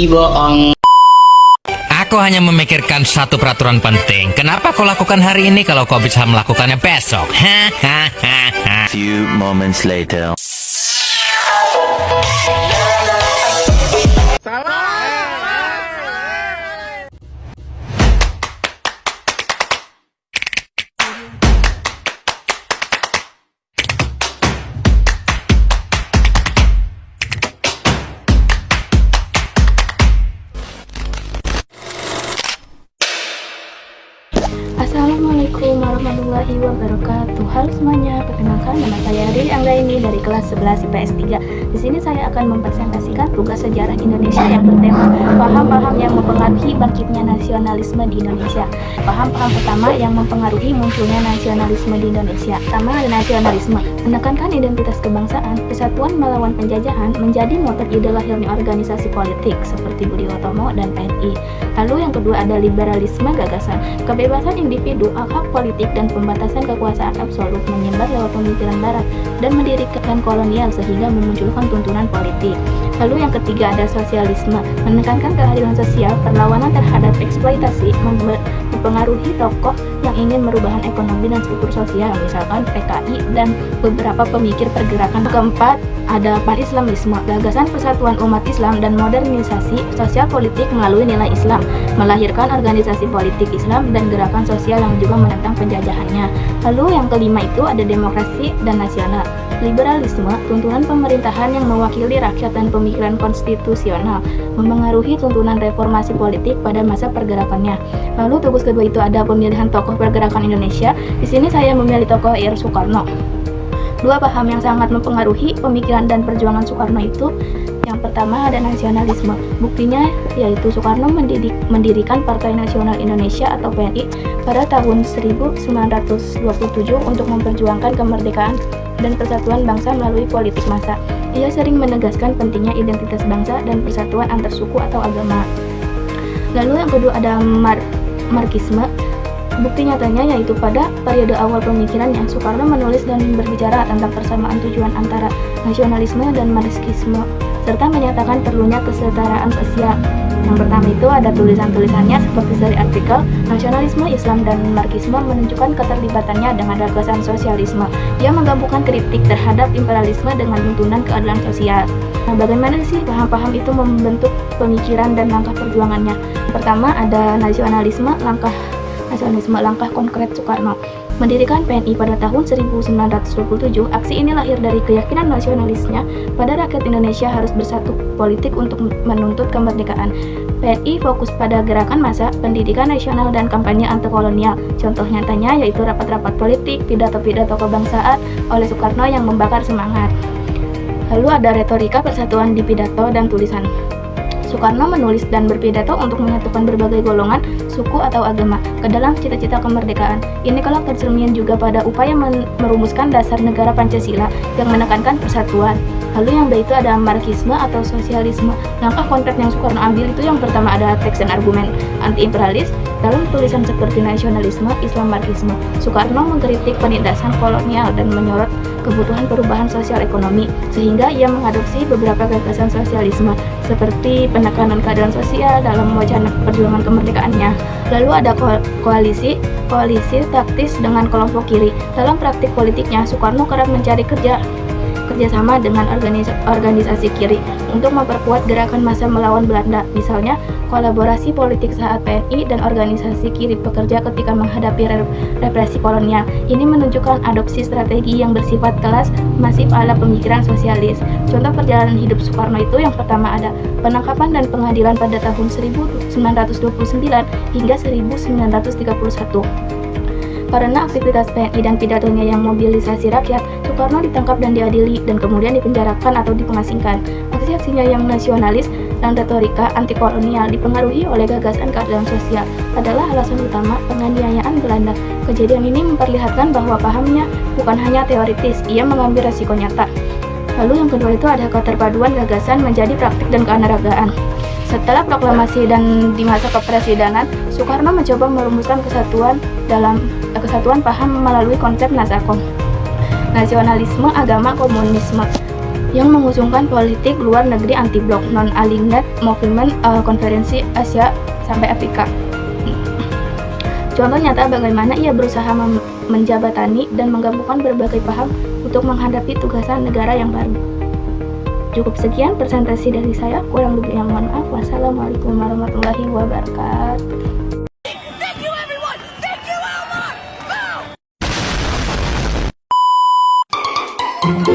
bohong. Aku hanya memikirkan satu peraturan penting. Kenapa kau lakukan hari ini kalau kau bisa melakukannya besok? Few moments later. Assalamualaikum warahmatullahi wabarakatuh. Halo semuanya, perkenalkan nama saya Riri Anggraini dari kelas 11 IPS 3. Di sini saya akan mempresentasikan tugas sejarah Indonesia yang bertema paham-paham yang mempengaruhi bangkitnya nasionalisme di Indonesia. Paham-paham pertama yang mempengaruhi munculnya nasionalisme di Indonesia. Pertama, ada nasionalisme, menekankan identitas kebangsaan, persatuan melawan penjajahan menjadi motor ide lahirnya organisasi politik seperti Budi Utomo dan PNI. Lalu yang kedua ada liberalisme gagasan, kebebasan individu, hak politik dan pembatasan kekuasaan absolut menyebar lewat pemikiran barat dan mendirikan kolonial sehingga memunculkan tuntunan politik. Lalu yang ketiga ada sosialisme, menekankan keadilan sosial, perlawanan terhadap eksploitasi, mempengaruhi tokoh yang ingin merubahan ekonomi dan struktur sosial, misalkan PKI dan beberapa pemikir pergerakan. Keempat ada pan-islamisme, gagasan persatuan umat Islam dan modernisasi sosial politik melalui nilai Islam, melahirkan organisasi politik Islam dan gerakan sosial yang juga menentang penjajahannya. Lalu yang kelima itu ada demokrasi dan nasional, liberalisme, tuntunan pemerintahan yang mewakili rakyat dan pemikiran konstitusional, mempengaruhi tuntunan reformasi politik pada masa pergerakannya. Lalu tugas kedua itu ada pemilihan tokoh pergerakan Indonesia. Di sini saya memilih tokoh R. Soekarno. Dua paham yang sangat mempengaruhi pemikiran dan perjuangan Soekarno itu, yang pertama ada nasionalisme. Buktinya yaitu Soekarno mendirikan Partai Nasional Indonesia atau PNI pada tahun 1927 untuk memperjuangkan kemerdekaan dan persatuan bangsa melalui politik massa. Ia sering menegaskan pentingnya identitas bangsa dan persatuan antar suku atau agama. Lalu yang kedua ada Marxisme. Bukti nyatanya yaitu pada periode awal pemikirannya, Soekarno menulis dan berbicara tentang persamaan tujuan antara nasionalisme dan Marxisme, serta menyatakan perlunya kesetaraan sosial. Yang pertama itu ada tulisan-tulisannya seperti seri artikel Nasionalisme Islam dan Marxisme menunjukkan keterlibatannya dengan gagasan sosialisme. Ia menggabungkan kritik terhadap imperialisme dengan tuntunan keadilan sosial. Nah, bagaimana sih paham-paham itu membentuk pemikiran dan langkah perjuangannya? Pertama ada nasionalisme, langkah konkret Soekarno. Mendirikan PNI pada tahun 1927, aksi ini lahir dari keyakinan nasionalisnya pada rakyat Indonesia harus bersatu politik untuk menuntut kemerdekaan. PNI fokus pada gerakan massa, pendidikan nasional, dan kampanye anti-kolonial. Contoh nyatanya yaitu rapat-rapat politik, pidato-pidato kebangsaan oleh Soekarno yang membakar semangat. Lalu ada retorika persatuan di pidato dan tulisan. Soekarno menulis dan berpidato untuk menyatukan berbagai golongan, suku atau agama ke dalam cita-cita kemerdekaan. Ini kelak tercermin juga pada upaya merumuskan dasar negara Pancasila yang menekankan persatuan. Lalu yang B itu ada Marxisme atau sosialisme. Langkah konkret yang Soekarno ambil itu yang pertama ada teks dan argumen anti-imperialis dalam tulisan seperti nasionalisme, Islam, Marxisme. Soekarno mengkritik penindasan kolonial dan menyorot kebutuhan perubahan sosial ekonomi, sehingga ia mengadopsi beberapa gagasan sosialisme seperti penekanan keadilan sosial dalam wacana perjuangan kemerdekaannya. Lalu ada koalisi taktis dengan kelompok kiri. Dalam praktik politiknya, Soekarno kerap mencari kerjasama dengan organisasi kiri untuk memperkuat gerakan massa melawan Belanda. Misalnya, kolaborasi politik saat PNI dan organisasi kiri pekerja ketika menghadapi represi kolonial. Ini menunjukkan adopsi strategi yang bersifat kelas masif ala pemikiran sosialis. Contoh perjalanan hidup Soekarno itu yang pertama ada penangkapan dan pengadilan pada tahun 1929 hingga 1931. Karena aktivitas PNI dan pidatonya yang mobilisasi rakyat, Soekarno ditangkap dan diadili dan kemudian dipenjarakan atau dipengasingkan. Aksi-aksinya yang nasionalis dan retorika anti-kolonial dipengaruhi oleh gagasan keadilan sosial adalah alasan utama penganiayaan Belanda. Kejadian ini memperlihatkan bahwa pahamnya bukan hanya teoritis, ia mengambil resiko nyata. Lalu yang kedua itu ada keterpaduan gagasan menjadi praktik dan keanekaragaman. Setelah proklamasi dan di masa kepresidenan, Soekarno mencoba merumuskan kesatuan paham melalui konsep Nasakom, nasionalisme, agama, komunisme. yang mengusungkan politik luar negeri anti-blok, non-aligned movement, konferensi Asia sampai Afrika. Contoh nyata bagaimana ia berusaha menjabatani dan menggabungkan berbagai paham untuk menghadapi tugasan negara yang baru. Cukup sekian presentasi dari saya, kurang lebihnya mohon maaf. Wassalamualaikum warahmatullahi wabarakatuh. Thank you, Elmore! Go!